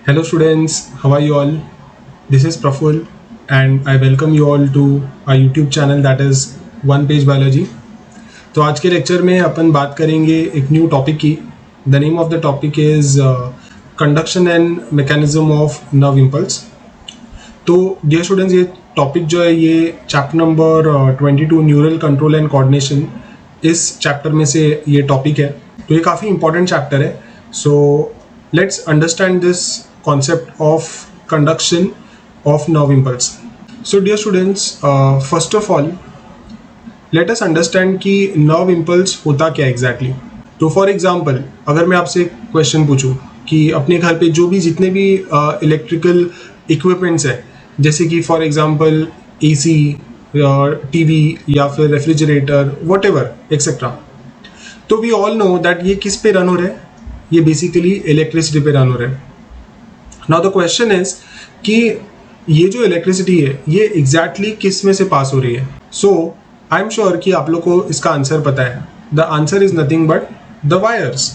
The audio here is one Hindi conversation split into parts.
Hello students, how are you all? This is Praful and I welcome you all to our YouTube channel that is One Page Biology. तो आज के लेक्चर में अपन बात करेंगे एक न्यू टॉपिक की. The name of the topic is conduction and mechanism of nerve impulse. तो डियर स्टूडेंट्स, ये टॉपिक जो है ये chapter number 22 neural control and coordination, इस चैप्टर में से ये टॉपिक है. तो ये काफ़ी इंपॉर्टेंट चैप्टर है. So let's understand this concept of conduction of nerve impulse. So dear students, first of all let us understand कि nerve impulse होता क्या exactly. तो for example अगर मैं आपसे एक क्वेश्चन पूछूं कि अपने घर पे जो भी जितने भी इलेक्ट्रिकल इक्विपमेंट्स है, जैसे कि फॉर एग्जांपल AC, TV या फिर रेफ्रिजरेटर, व्हाटएवर एक्सेट्रा, तो वी ऑल नो दैट ये किस पे रन हो रहे हैं. ये बेसिकली इलेक्ट्रिसिटी पे रन हो रहे हैं. नाउ द क्वेश्चन इज कि ये जो इलेक्ट्रिसिटी है ये एग्जैक्टली किस में से पास हो रही है. सो आई एम श्योर कि आप लोग को इसका आंसर पता है. The answer is nothing but the wires.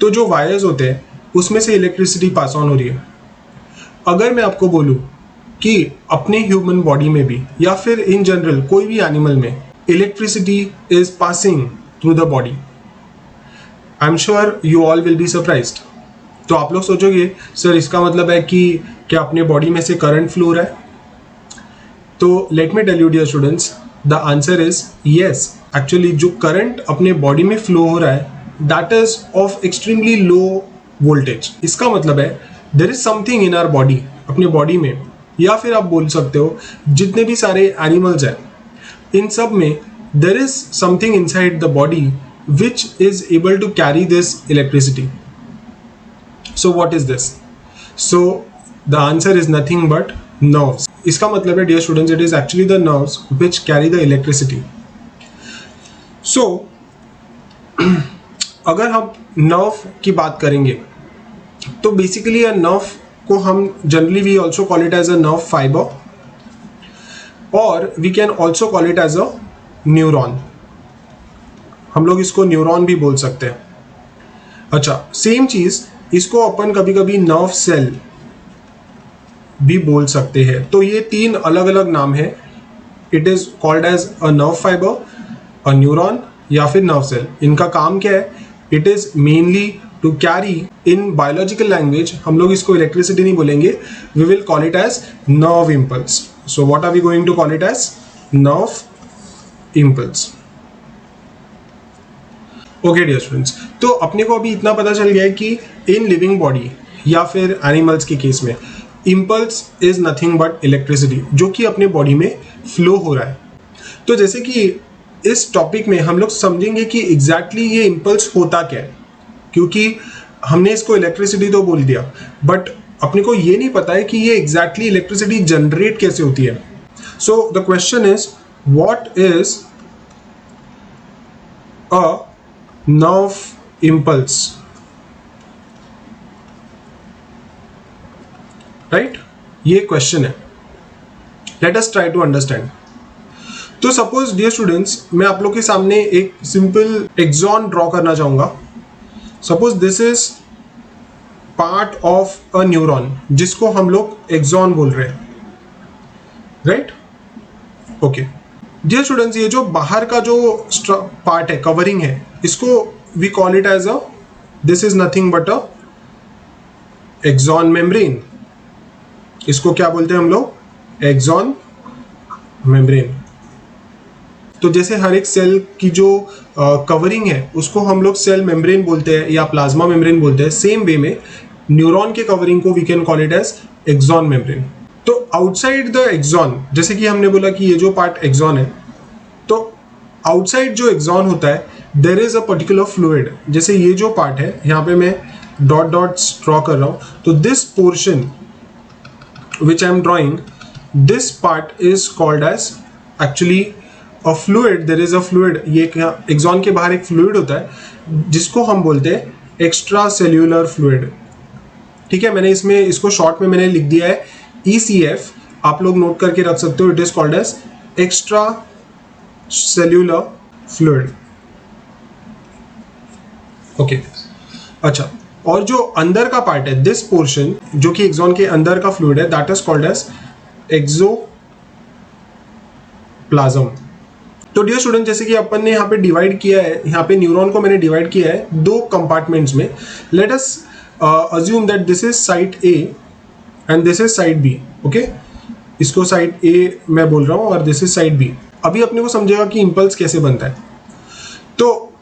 तो जो वायर्स होते हैं उसमें से इलेक्ट्रिसिटी पास ऑन हो रही है. अगर मैं आपको बोलूं कि अपने ह्यूमन बॉडी में भी या फिर इन जनरल कोई भी एनिमल में electricity is passing through the body, I am sure you all will be surprised. तो आप लोग सोचोगे सर इसका मतलब है कि क्या अपने बॉडी में से करंट फ्लो हो रहा है. तो let me tell you dear students, the answer is yes. Actually जो करंट अपने बॉडी में फ्लो हो रहा है that is of extremely low voltage. इसका मतलब है there is something in our body, अपने बॉडी में, या फिर आप बोल सकते हो जितने भी सारे एनिमल्स हैं इन सब में there is something inside the body which is able to carry this electricity. So what is this? So the answer is nothing but nerves. इसका मतलब है dear students, it is actually the nerves which carry the electricity. So अगर हम nerve की बात करेंगे तो basically a nerve को हम generally we also call it as a nerve fiber और we can also call it as a neuron. हम लोग इसको न्यूरॉन भी बोल सकते हैं. अच्छा, सेम चीज इसको अपन कभी कभी नर्व सेल भी बोल सकते हैं. तो ये तीन अलग अलग नाम है. It is called as a nerve fibre, a neuron या फिर नर्व सेल. इनका काम क्या है? It is mainly to carry, in biological language हम लोग इसको इलेक्ट्रिसिटी नहीं बोलेंगे, we will call it as nerve impulse. So what are we going to call it as? Nerve impulse. Okay dear students, तो अपने को अभी इतना पता चल गया है कि इन लिविंग बॉडी या फिर एनिमल्स के केस में impulse is nothing but electricity जो कि अपने बॉडी में फ्लो हो रहा है. तो जैसे कि इस टॉपिक में हम लोग समझेंगे कि एग्जैक्टली ये इम्पल्स होता क्या है, क्योंकि हमने इसको इलेक्ट्रिसिटी तो बोल दिया बट अपने को ये नहीं पता है कि ये एग्जैक्टली इलेक्ट्रिसिटी जनरेट कैसे होती है. So the question is what is a nerve impulse, right? ये क्वेश्चन है. Let us try to understand. तो सपोज डियर स्टूडेंट्स, मैं आप लोग के सामने एक सिंपल एक्सॉन ड्रॉ करना चाहूंगा. Suppose this is part of a neuron जिसको हम लोग एक्सॉन बोल रहे हैं, राइट? ओके डियर स्टूडेंट्स, ये जो बाहर का जो पार्ट है, कवरिंग है, इसको we call it as a, this is nothing but a axon membrane. इसको क्या बोलते हैं हम लोग? Axon membrane. तो जैसे हर एक सेल की जो कवरिंग है उसको हम लोग सेल मेम्ब्रेन बोलते हैं या प्लाज्मा मेम्ब्रेन बोलते हैं, सेम वे में न्यूरॉन के कवरिंग को we can call it as axon membrane. तो आउटसाइड द एक्सॉन, जैसे कि हमने बोला कि ये जो पार्ट एक्सॉन है, तो आउटसाइड जो एक्सॉन होता है there is a particular fluid. जैसे ये जो पार्ट है, यहाँ पे मैं डॉट डॉट्स ड्रॉ कर रहा हूँ, तो this portion which I am drawing, this part is called as actually a fluid. There is a fluid. ये एक्सॉन के बाहर एक फ्लूइड होता है जिसको हम बोलते हैं एक्स्ट्रा सेल्यूलर फ्लूइड. ठीक है, मैंने इसमें इसको शॉर्ट में मैंने लिख दिया है ECF. आप लोग नोट करके रख सकते हो. It is called as extra cellular fluid. Okay, अच्छा, और जो अंदर का पार्ट है, दिस पोर्शन जो कि एक्सॉन के अंदर का फ्लूइड है, that is called as axoplasm. तो डियर स्टूडेंट, जैसे कि अपन ने यहाँ पे डिवाइड किया है, यहाँ पे न्यूरॉन को मैंने डिवाइड किया है दो कंपार्टमेंट्स में। Let us assume that this is side A and this is side B. Okay, इसको साइट ए मैं बोल रहा हूँ और दिस इज साइट बी। अभी अपने को समझेगा कि इंपल्स कैसे बनता है। तो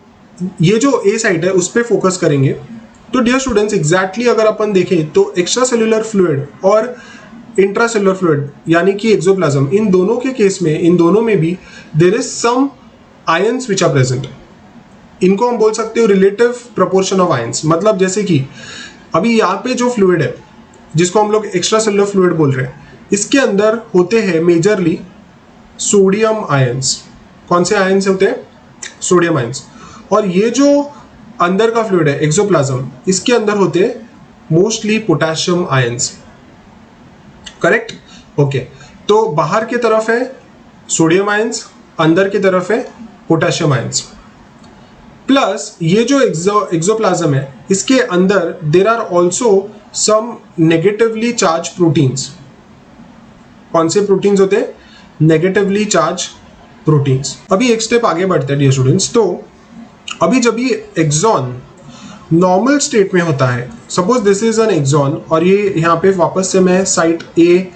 ये जो ए साइट है उस पर फोकस करेंगे। तो डियर स्टूडेंट्स, एग्जैक्टली अगर अपन देखें तो एक्स्ट्रा सेल्यूलर फ्लूइड और इंट्रासेल्युलर फ्लूइड यानी कि एक्सोप्लाज्म, इन दोनों के केस में, इन दोनों में भी there is some ions which are present. इनको हम बोल सकते हो रिलेटिव प्रोपोर्शन ऑफ आयंस। मतलब जैसे कि अभी यहाँ पे जो फ्लूइड है जिसको हम लोग एक्स्ट्रा सेल्युलर फ्लूइड बोल रहे हैं, इसके अंदर होते हैं मेजरली सोडियम आयंस। कौन से आयंस होते हैं? Sodium ions. और ये जो अंदर का फ्लूइड है एक्सोप्लाज्म, इसके अंदर होते हैं mostly potassium ions. Correct? Okay, तो बाहर की तरफ है सोडियम आयंस, अंदर की तरफ है पोटेशियम आयंस। प्लस ये जो एक्सोप्लाज्म है, इसके अंदर there are also some negatively charge proteins. कौन से प्रोटीन्स होते हैं? Negatively charge proteins. अभी एक स्टेप आगे बढ़ते हैं डियर स्टूडेंट्स। तो अभी जब ये एक्सॉन नॉर्मल स्टेट में होता है, suppose this is an axon, और ये यहाँ पे वापस से मैं साइट ए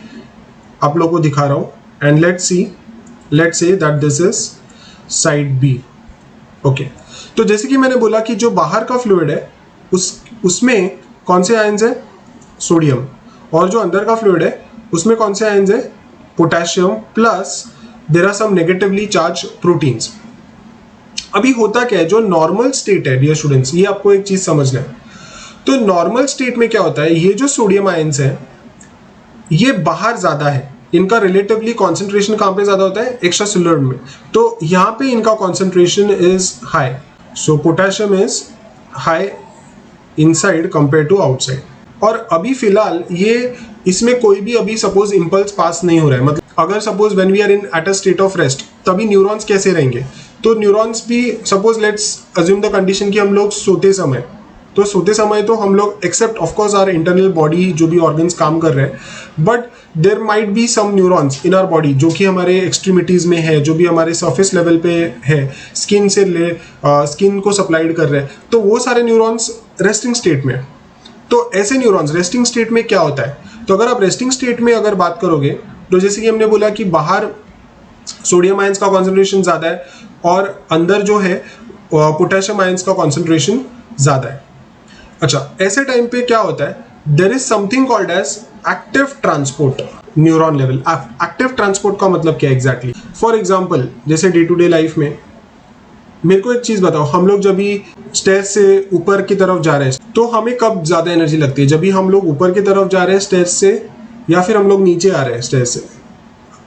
आप लोगों को दिखा रहा हूँ, and let's say that this is side B. Okay, तो जैसे कि मैंने बोला कि जो बाहर का फ्लूइड है उसमें कौन से आयंस है? सोडियम। और जो अंदर का फ्लूइड है उसमें कौन से आयंस है? Potassium, plus there are some negatively charge proteins. अभी होता क्या है, जो नॉर्मल स्टेट है डियर स्टूडेंट्स, ये आपको एक चीज समझना है। तो नॉर्मल स्टेट में क्या होता है, ये जो सोडियम आयंस है ये बाहर ज्यादा है, इनका रिलेटिवली कॉन्सेंट्रेशन कहां पे ज्यादा होता है? एक्स्ट्रा सेल्युलर में। तो यहाँ पे इनका concentration is high, so potassium is high inside compare to outside. और अभी फिलहाल ये इसमें कोई भी अभी सपोज इंपल्स पास नहीं हो रहा है। मतलब अगर suppose when we are in at a state of rest, तभी न्यूरॉन्स कैसे रहेंगे? तो न्यूरॉन्स भी suppose let's assume the condition कि हम लोग सोते समय, तो सोते समय तो हम लोग except of course our internal body जो भी ऑर्गन्स काम कर रहे हैं, but there might be some neurons in our body जो कि हमारे एक्सट्रीमिटीज में है, जो भी हमारे सरफेस लेवल पे है, स्किन से स्किन को सप्लाइड कर रहे हैं, तो वो सारे न्यूरॉन्स रेस्टिंग स्टेट में। तो ऐसे न्यूरॉन्स रेस्टिंग स्टेट में क्या होता है? तो अगर आप रेस्टिंग स्टेट में अगर बात करोगे, तो जैसे कि हमने बोला कि बाहर सोडियम आयंस का कॉन्सेंट्रेशन ज्यादा है और अंदर जो है पोटेशियम आयंस का कॉन्सेंट्रेशन ज्यादा है। अच्छा, ऐसे टाइम पे क्या होता है, there is something called as active transport neuron level. Active transport का मतलब क्या एग्जैक्टली? फॉर एग्जाम्पल, जैसे डे टू डे लाइफ में मेरे को एक चीज बताओ, हम लोग जब भी स्टेयर से ऊपर की तरफ जा रहे हैं तो हमें कब ज्यादा एनर्जी लगती है? जब भी हम लोग ऊपर की तरफ जा रहे हैं स्टेयर से, या फिर हम लोग नीचे आ रहे हैं स्टेयर से?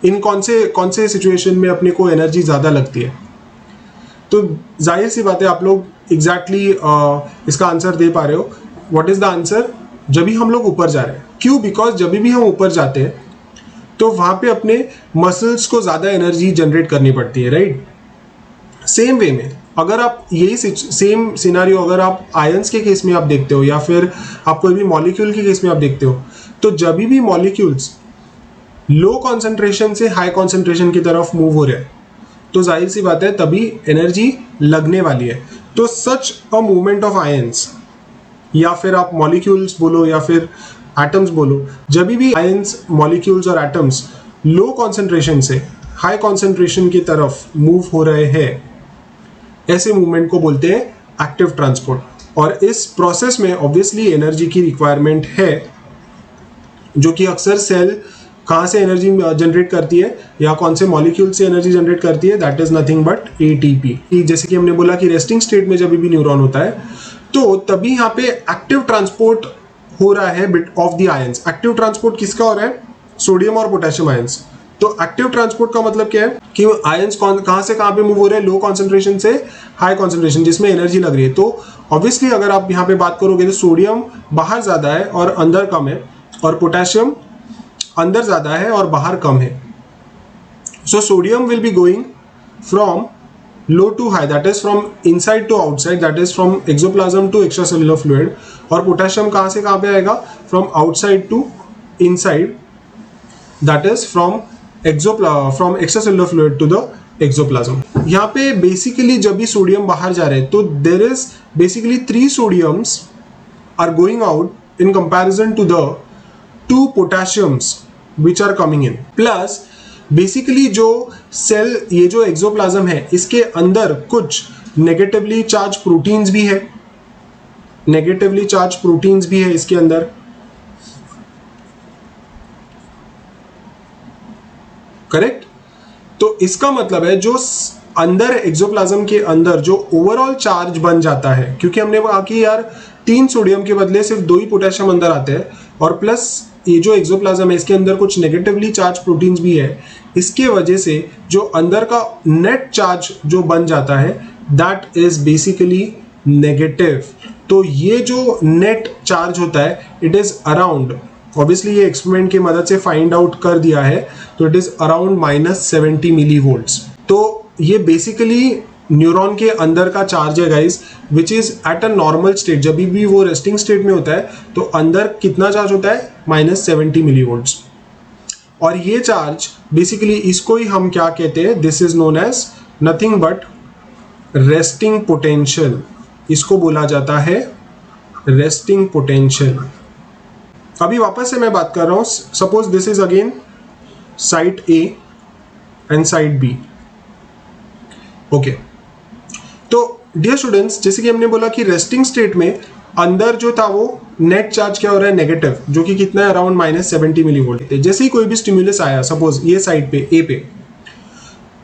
इन कौन से सिचुएशन में अपने को एनर्जी ज्यादा लगती है? तो जाहिर सी बात है आप लोग एग्जैक्टली इसका आंसर दे पा रहे हो। What is the answer? जब भी हम लोग ऊपर जा रहे हैं। क्यों? बिकॉज जब भी हम ऊपर जाते हैं तो वहां पे अपने मसल्स को ज्यादा एनर्जी जनरेट करनी पड़ती है, राइट? सेम वे में अगर आप यही सेम सिनारियो अगर आप आयंस के केस में आप देखते हो, या फिर आप कोई भी मॉलिक्यूल के केस में आप देखते हो, तो जब भी मॉलिक्यूल्स लो कॉन्सेंट्रेशन से हाई कॉन्सेंट्रेशन की तरफ मूव हो रहे हैं, तो जाहिर सी बात है तभी एनर्जी लगने वाली है। तो सच अ मूवमेंट ऑफ आयंस, या फिर आप मॉलिक्यूल्स बोलो या फिर एटम्स बोलो, जब भी आयंस, मॉलिक्यूल्स और एटम्स लो कॉन्सेंट्रेशन से हाई कॉन्सेंट्रेशन की तरफ मूव हो रहे हैं, ऐसे मूवमेंट को बोलते हैं एक्टिव ट्रांसपोर्ट। और इस प्रोसेस में ऑब्वियसली एनर्जी की रिक्वायरमेंट है, जो कि अक्सर सेल कहाँ से एनर्जी जनरेट करती है या कौन से मॉलिक्यूल से एनर्जी जनरेट करती है? That is nothing but ATP. जैसे कि हमने बोला कि रेस्टिंग स्टेट में जब भी न्यूरॉन होता है तो तभी यहाँ पे एक्टिव ट्रांसपोर्ट हो रहा है bit of the ions. Active transport किसका हो रहा है? सोडियम और पोटेशियम आयंस। तो एक्टिव ट्रांसपोर्ट का मतलब क्या है कि आयंस कहाँ से कहाँ पे मूव हो रहे हैं? लो कॉन्सेंट्रेशन से हाई कॉन्सेंट्रेशन, जिसमें एनर्जी लग रही है। तो ऑब्वियसली अगर आप यहाँ पे बात करोगे तो सोडियम बाहर ज्यादा है और अंदर कम है, और पोटेशियम अंदर ज्यादा है और बाहर कम है। So sodium will be going from low to high, that is from inside to outside, that is from exoplasm to extracellular fluid. और पोटेशियम कहाँ से कहाँ पे आएगा? From outside to inside, that is from extracellular fluid to the exoplasm. यहाँ पे बेसिकली जब भी सोडियम बाहर जा रहे हैं तो there is basically 3 sodiums are going out in comparison to the 2 potassiums which are coming in. Plus basically जो सेल, ये जो एक्सोप्लाज्म है, इसके अंदर कुछ नेगेटिवली चार्ज प्रोटीन्स भी है, नेगेटिवली चार्ज प्रोटीन्स भी है इसके अंदर, करेक्ट? तो इसका मतलब है जो अंदर एक्सोप्लाज्म के अंदर जो ओवरऑल चार्ज बन जाता है, क्योंकि हमने कहा कि यार 3 सोडियम के बदले सिर्फ 2 ही पोटेशियम अंदर आते हैं, और प्लस ये जो एक्सोप्लाज्म है इसके अंदर कुछ नेगेटिवली चार्ज प्रोटीन्स भी है, इसके वजह से जो अंदर का नेट चार्ज जो बन जाता है दैट इज बेसिकली नेगेटिव. तो ये जो नेट चार्ज होता है इट इज अराउंड, ऑब्वियसली ये एक्सपेरिमेंट की मदद से फाइंड आउट कर दिया है, तो इट इज अराउंड -70 मिलीवोल्ट्स. तो ये बेसिकली न्यूरॉन के अंदर का चार्ज है guys, which is at a normal state. जब भी वो रेस्टिंग स्टेट में होता है तो अंदर कितना चार्ज होता है? -70 मिलीवोल्ट्स. और ये चार्ज बेसिकली इसको ही हम क्या कहते हैं? This is known as nothing but resting potential. इसको बोला जाता है रेस्टिंग पोटेंशियल. अभी वापस से मैं बात कर रहा हूं. Suppose this is again site A and site B. Okay, तो डियर स्टूडेंट्स, जैसे कि हमने बोला कि रेस्टिंग स्टेट में अंदर जो था वो नेट चार्ज क्या हो रहा है? नेगेटिव, जो कि कितना है? Around -70 millivolt. जैसे ही कोई भी स्टिमुलस आया, सपोज ये साइड पे ए पे,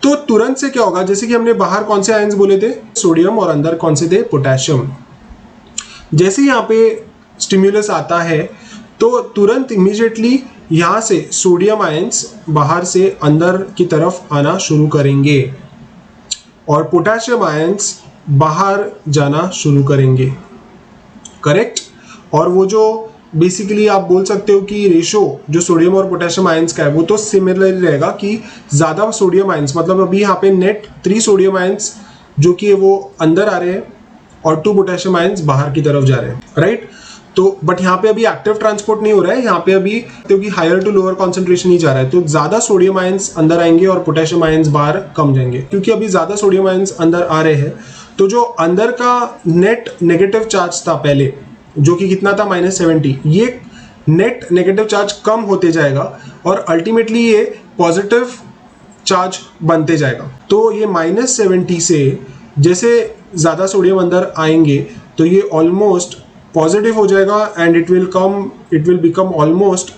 तो तुरंत से क्या होगा? जैसे कि हमने बाहर कौन से आयंस बोले थे? सोडियम, और अंदर कौन से थे? पोटेशियम. जैसे यहाँ पे स्टिमुलस आता है तो तुरंत इमीडिएटली यहाँ से सोडियम आयंस बाहर से अंदर की तरफ आना शुरू करेंगे और पोटेशियम आयंस बाहर जाना शुरू करेंगे, करेक्ट? और वो जो बेसिकली आप बोल सकते हो कि रेशो जो सोडियम और पोटेशियम आयंस का है वो तो सिमिलर रहेगा कि ज़्यादा सोडियम आयंस, मतलब अभी यहाँ पे नेट 3 सोडियम आयंस जो कि वो अंदर आ रहे हैं और 2 पोटेशियम आयंस बाहर की तरफ जा रहे हैं, राइट? तो बट यहाँ पे अभी एक्टिव ट्रांसपोर्ट नहीं हो रहा है, यहाँ पे अभी क्योंकि हायर टू लोअर कॉन्सेंट्रेशन ही जा रहा है, तो ज्यादा सोडियम आयंस अंदर आएंगे और पोटेशियम आयंस बाहर कम जाएंगे. क्योंकि अभी ज्यादा सोडियम आयंस अंदर आ रहे हैं तो जो अंदर का नेट नेगेटिव चार्ज था पहले, जो कि कितना था? -70. ये नेट नेगेटिव चार्ज कम होते जाएगा और अल्टीमेटली ये पॉजिटिव चार्ज बनते जाएगा. तो ये -70 से जैसे ज्यादा सोडियम अंदर आएंगे तो ये ऑलमोस्ट पॉजिटिव हो जाएगा and it will become almost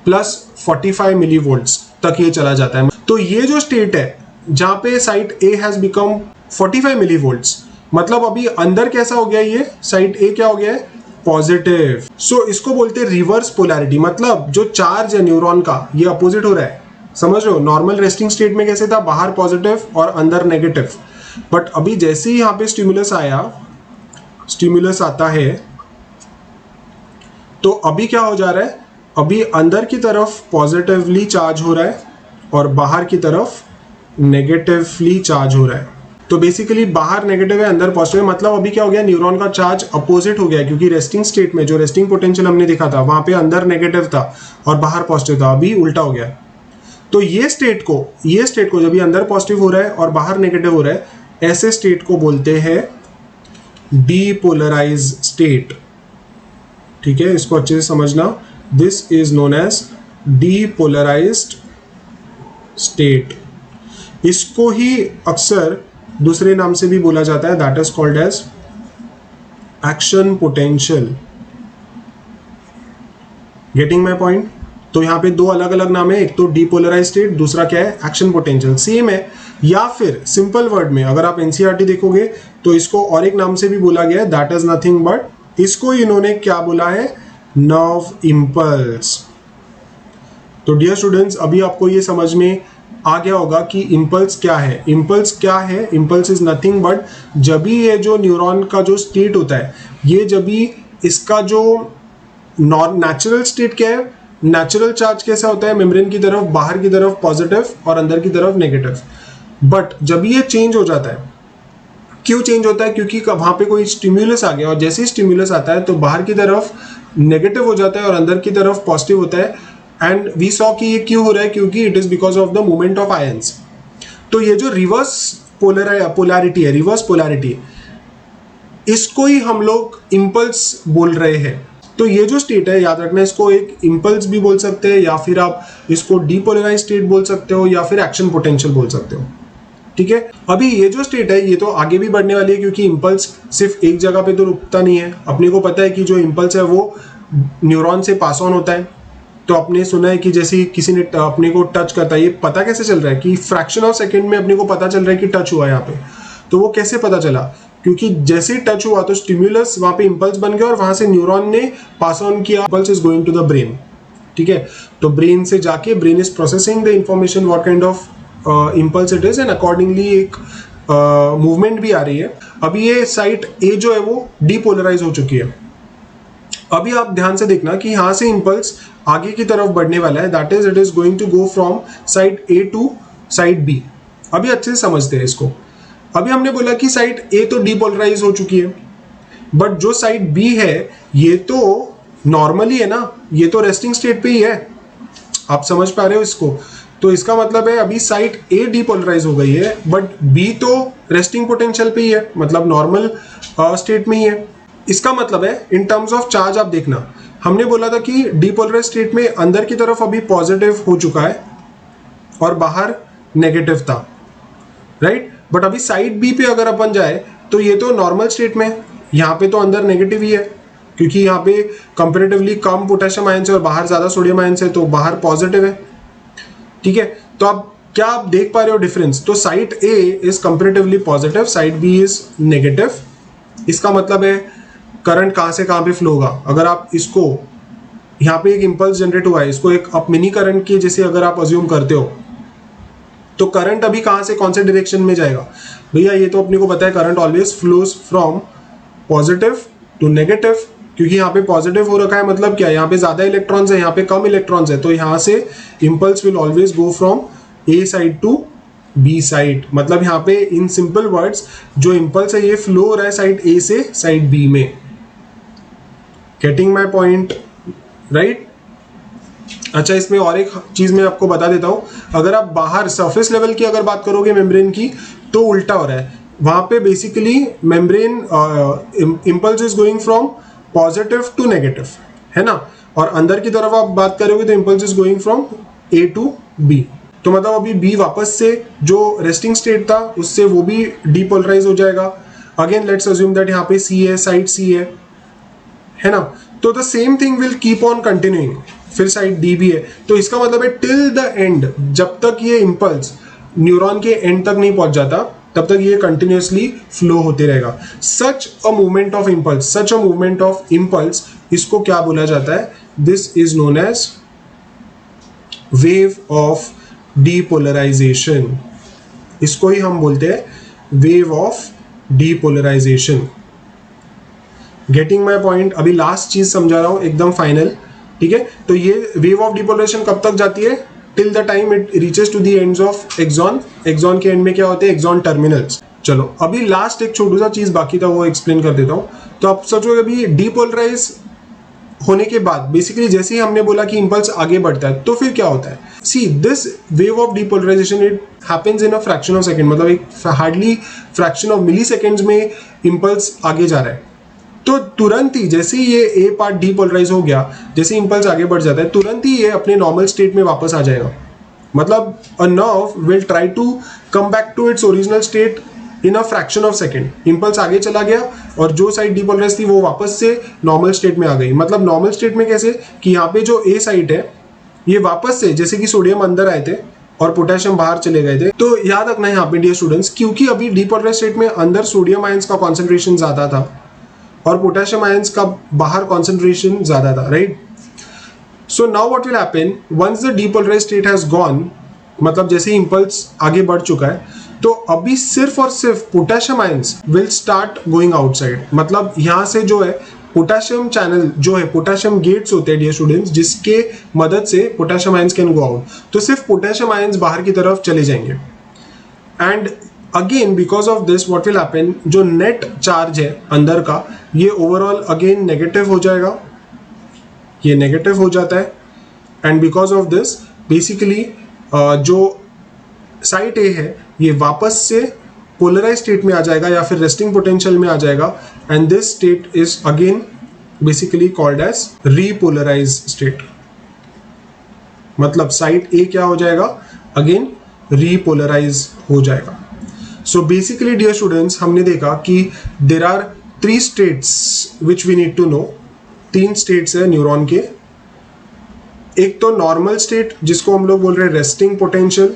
+45 मिलीवोल्ट्स तक ये चला जाता है. तो ये जो स्टेट है जहां पे साइट ए हैज बिकम 45 मिलीवोल्ट्स, मतलब अभी अंदर कैसा हो गया? ये साइट ए क्या हो गया है? पॉजिटिव. सो इसको बोलते हैं रिवर्स पोलैरिटी, मतलब जो चार्ज है न्यूरॉन का ये अपोजिट हो रहा है. समझ रहे हो? नॉर्मल रेस्टिंग स्टेट में कैसे था? बाहर पॉजिटिव और अंदर नेगेटिव. बट अभी जैसे ही यहाँ पे स्टिमुलस आता है तो अभी क्या हो जा रहा है? अभी अंदर की तरफ पॉजिटिवली चार्ज हो रहा है और बाहर की तरफ नेगेटिवली चार्ज हो रहा है. तो बेसिकली बाहर नेगेटिव है, अंदर पॉजिटिव है, मतलब अभी क्या हो गया? न्यूरॉन का चार्ज अपोजिट हो गया है, क्योंकि रेस्टिंग स्टेट में जो रेस्टिंग पोटेंशियल हमने देखा था वहां पे अंदर नेगेटिव था और बाहर पॉजिटिव था, अभी उल्टा हो गया. तो ये स्टेट को जब ये अंदर पॉजिटिव हो रहा है और बाहर नेगेटिव हो रहा है, ऐसे स्टेट को बोलते हैं डीपोलराइज स्टेट. ठीक है, इसको अच्छे से समझना. This is known as depolarized state. इसको ही अक्सर दूसरे नाम से भी बोला जाता है, that is called as action potential. Getting my point? तो यहाँ पे 2 अलग अलग नाम है, एक तो डीपोलराइज स्टेट, दूसरा क्या है? Action potential. सेम है, या फिर सिंपल वर्ड में अगर आप एनसीईआरटी देखोगे तो इसको और एक नाम से भी बोला गया है, दैट इज नथिंग बट, इसको इन्होंने क्या बोला है? Nerve impulse. तो डियर स्टूडेंट्स, अभी आपको ये समझ में आ गया होगा कि इंपल्स क्या है. इंपल्स क्या है? इंपल्स इज नथिंग बट जब भी ये जो न्यूरॉन का जो स्टेट होता है, ये जब भी इसका जो नेचुरल स्टेट क्या है? नेचुरल चार्ज कैसा होता है? मेम्ब्रेन की तरफ, बाहर की तरफ पॉजिटिव और अंदर की तरफ नेगेटिव. बट जब ये चेंज हो जाता है, क्यों चेंज होता है? क्योंकि वहां पे कोई स्टिम्युलस आ गया, और जैसे ही स्टिम्युलस आता है तो बाहर की तरफ नेगेटिव हो जाता है और अंदर की तरफ पॉजिटिव होता है। एंड वी सॉ कि ये क्यों हो रहा है? क्योंकि it is because of the movement of ions. तो ये जो रिवर्स पोलैरिटी है, रिवर्स पोलैरिटी, इसको ही हम लोग इम्पल्स बोल रहे हैं। तो ये जो स्टेट है, याद रखना, इसको एक इम्पल्स भी बोल सकते हैं, या फिर आप इसको डीपोलराइज स्टेट बोल सकते हो, या फिर एक्शन पोटेंशियल बोल सकते हो। ठीक है, अभी ये जो स्टेट है ये तो आगे भी बढ़ने वाली है, क्योंकि इम्पल्स सिर्फ एक जगह पे तो रुकता नहीं है। अपने को पता है कि जो इम्पल्स है वो न्यूरॉन से पास ऑन होता है। तो आपने सुना है कि जैसे किसी ने अपने को टच करता है, ये पता कैसे चल रहा है कि फ्रैक्शन ऑफ सेकेंड में अपने को पता चल रहा है कि टच हुआ है यहाँ पे। तो वो कैसे पता चला? क्योंकि जैसे ही टच हुआ तो स्टिम्युलस वहां पे इम्पल्स बन गया और वहां से न्यूरॉन ने पास ऑन किया, impulse is going to the brain. ठीक है, तो ब्रेन से जाके brain is processing the information what kind of impulse it is, and accordingly एक मूवमेंट भी आ रही है। अभी ये साइट ए जो है वो डीपोलराइज हो चुकी है। अभी आप ध्यान से देखना कि यहां से इम्पल्स आगे की तरफ बढ़ने वाला है, that is it is going to go from side A to side B. अभी अच्छे से समझते हैं इसको। अभी हमने बोला कि साइड ए तो डीपोलराइज हो चुकी है, बट जो साइड बी है ये तो नॉर्मली है ना, ये तो रेस्टिंग स्टेट पे ही है। आप समझ पा रहे हो इसको? तो इसका मतलब है अभी साइड ए डीपोलराइज हो गई है, बट बी तो रेस्टिंग पोटेंशियल पे ही है, मतलब नॉर्मल स्टेट में ही है। इसका मतलब है इन टर्म्स ऑफ चार्ज आप देखना, हमने बोला था कि डीपोलराइज स्टेट में अंदर की तरफ अभी पॉजिटिव हो चुका है और बाहर नेगेटिव था, राइट? बट अभी साइड बी पे अगर अपन जाए तो ये तो नॉर्मल स्टेट में, यहाँ पे तो अंदर नेगेटिव ही है, क्योंकि यहाँ पे कंपेरेटिवली कम पोटेशियम आयंस है और बाहर ज्यादा सोडियम आयंस है, तो बाहर पॉजिटिव है। ठीक है, तो अब क्या आप देख पा रहे हो डिफरेंस? तो side A is comparatively positive, side B is negative. इसका मतलब है करंट कहां से कहां पे फ्लो होगा। अगर आप इसको, यहाँ पे एक इंपल्स जनरेट हुआ है, इसको एक आप मिनी करंट के जैसे अगर आप अज्यूम करते हो, तो करंट अभी कहां से कौन से डायरेक्शन में जाएगा? भैया ये तो अपने को पता है, current always flows from positive to negative, क्योंकि यहाँ पे पॉजिटिव हो रखा है, मतलब क्या, यहाँ पे ज्यादा इलेक्ट्रॉन्स है, यहाँ पे कम इलेक्ट्रॉन्स है, तो यहाँ से impulse will always go from A side to B side. मतलब यहाँ पे इन सिंपल वर्ड्स जो इंपल्स है ये फ्लो हो रहा है साइड ए से साइड बी में। Getting my point, right? अच्छा, इसमें और एक चीज मैं आपको बता देता हूं, अगर आप बाहर सरफेस लेवल की अगर बात करोगे मेम्ब्रेन की, तो उल्टा हो रहा है। वहां पे basically membrane impulse is going from positive to negative, है ना, और अंदर की तरफ आप बात करोगे तो impulse is going from A to B. तो मतलब अभी बी वापस से जो रेस्टिंग स्टेट था उससे वो भी डीपोलराइज हो जाएगा। अगेन लेट्स अज्यूम दैट यहाँ पे सी है, साइड सी है ना, तो the same thing will keep on continuing. फिर साइड डी भी है, तो इसका मतलब है टिल द एंड, जब तक ये इंपल्स न्यूरॉन के एंड तक नहीं पहुंच जाता तब तक ये कंटिन्यूअसली फ्लो होते रहेगा। Such a movement of impulse, such a movement of impulse, इसको क्या बोला जाता है? This is known as wave of depolarization. इसको ही हम बोलते हैं wave of depolarization. Getting my point? अभी लास्ट चीज समझा रहा हूं एकदम फाइनल, ठीक है? तो ये वेव ऑफ डिपोलराइजेशन कब तक जाती है? Till the time it reaches to the ends of axon. Axon के एंड में क्या होते हैं? Axon terminals. चलो अभी लास्ट एक छोटू सा चीज बाकी था, वो एक्सप्लेन कर देता हूं। तो आप सोचोगे अभी डीपोलराइज होने के बाद बेसिकली जैसे ही हमने बोला कि इंपल्स आगे बढ़ता है, तो फिर क्या होता है? See this wave of depolarization it happens in a fraction of second, मतलब एक hardly fraction of milliseconds में इंपल्स आगे जा रहा है। तो तुरंत ही जैसे ही ये ए पार्ट डीपोलराइज हो गया, जैसे इंपल्स आगे बढ़ जाता है, तुरंत ही ये अपने नॉर्मल स्टेट में वापस आ जाएगा। मतलब a nerve will try to come back to its original state in a fraction of second. Impulse आगे चला गया और जो साइड डीपोलराइज थी वो वापस से नॉर्मल स्टेट में आ गई। मतलब नॉर्मल स्टेट में कैसे कि यहाँ पे जो ए साइड है ये वापस से, जैसे कि सोडियम अंदर आए थे और पोटेशियम बाहर चले गए थे। तो याद रखना यहाँ पे डियर स्टूडेंट्स, क्योंकि अभी डीपोलराइज स्टेट में अंदर सोडियम आयंस का कॉन्सेंट्रेशन ज्यादा था और पोटेशियम आयंस का बाहर कॉन्सेंट्रेशन ज्यादा था, right? So now what will happen once the depolarize state has gone, मतलब जैसे ही इंपल्स आगे बढ़ चुका है, तो अभी सिर्फ और सिर्फ potassium ions will start going outside. मतलब यहां से जो है पोटेशियम चैनल जो है, पोटेशियम गेट्स होते हैं डियर स्टूडेंट्स, जिसके मदद से potassium ions can go out. तो सिर्फ पोटेशियम आयंस बाहर की तरफ चले जाएंगे। And again because of this what will happen, जो नेट चार्ज है अंदर का ये ओवरऑल अगेन नेगेटिव हो जाएगा, ये नेगेटिव हो जाता है. And because of this basically जो साइट ए है ये वापस से पोलराइज स्टेट में आ जाएगा या फिर रेस्टिंग पोटेंशियल में आ जाएगा. And this state is again basically called as repolarize state. मतलब साइट ए क्या हो जाएगा, अगेन रीपोलराइज हो जाएगा. सो बेसिकली डियर स्टूडेंट्स, हमने देखा कि there are 3 states which we need to know. 3 states है न्यूरॉन के. एक तो नॉर्मल स्टेट जिसको हम लोग बोल रहे हैं रेस्टिंग पोटेंशियल,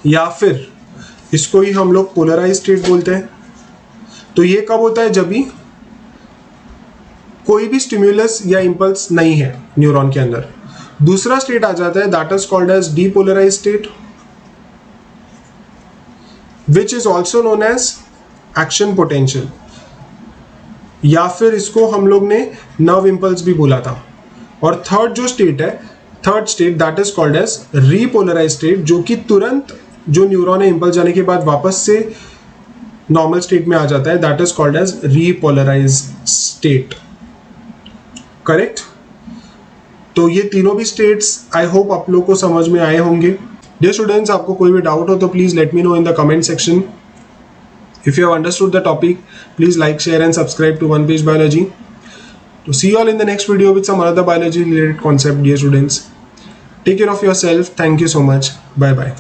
या फिर इसको ही हम लोग पोलराइज स्टेट बोलते हैं. तो ये कब होता है, जब भी कोई भी स्टिम्युलस या इंपल्स नहीं है न्यूरॉन के अंदर. दूसरा स्टेट आ जाता है that is called as depolarize state, which is also known as action potential, या फिर इसको हम लोग ने नर्व इंपल्स भी बोला था. और थर्ड जो स्टेट है, third state that is called as repolarize state, जो कि तुरंत जो न्यूरॉन है इंपल्स जाने के बाद वापस से नॉर्मल स्टेट में आ जाता है. That is called as repolarize state. Correct. तो ये तीनों भी स्टेट्स आई होप आप लोग को समझ में आए होंगे. डियर स्टूडेंट्स, आपको कोई भी डाउट हो तो please let me know in the comment section. If you have understood the topic, please like, share and subscribe to One Page Biology. To see you all in the next video with some other biology related concept, dear students. Take care of yourself. Thank you so much. Bye bye.